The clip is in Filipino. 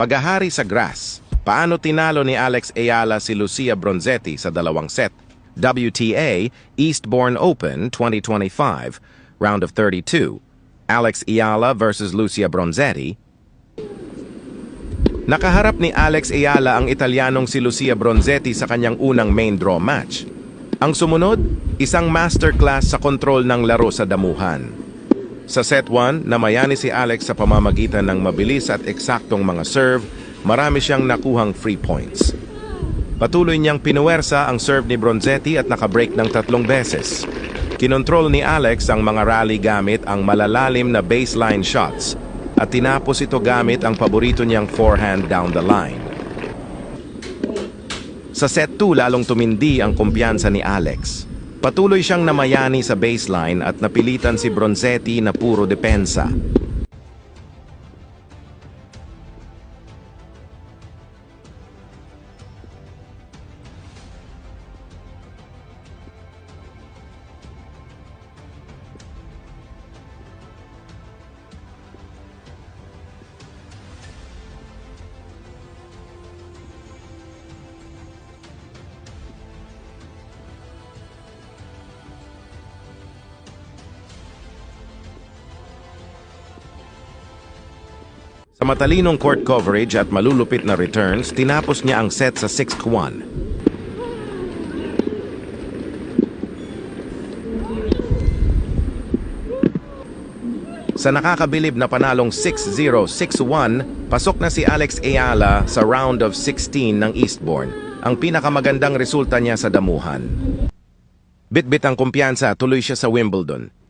Paghahari sa grass, paano tinalo ni Alex Ayala si Lucia Bronzetti sa dalawang set? WTA Eastbourne Open 2025, round of 32. Alex Ayala versus Lucia Bronzetti. Nakaharap ni Alex Ayala ang Italianong si Lucia Bronzetti sa kanyang unang main draw match. Ang sumunod, isang masterclass sa kontrol ng laro sa damuhan. Sa set 1, namayani si Alex sa pamamagitan ng mabilis at eksaktong mga serve, marami siyang nakuhang free points. Patuloy niyang pinuwersa ang serve ni Bronzetti at nakabreak ng 3 beses. Kinontrol ni Alex ang mga rally gamit ang malalalim na baseline shots at tinapos ito gamit ang paborito niyang forehand down the line. Sa set 2 lalong tumindi ang kumpiyansa ni Alex. Patuloy siyang namayani sa baseline at napilitan si Bronzetti na puro depensa. Sa matalinong court coverage at malulupit na returns, tinapos niya ang set sa 6-1. Sa nakakabilib na panalong 6-0, 6-1, pasok na si Alex Ayala sa round of 16 ng Eastbourne, ang pinakamagandang resulta niya sa damuhan. Bit-bit ang kumpiyansa, tuloy siya sa Wimbledon.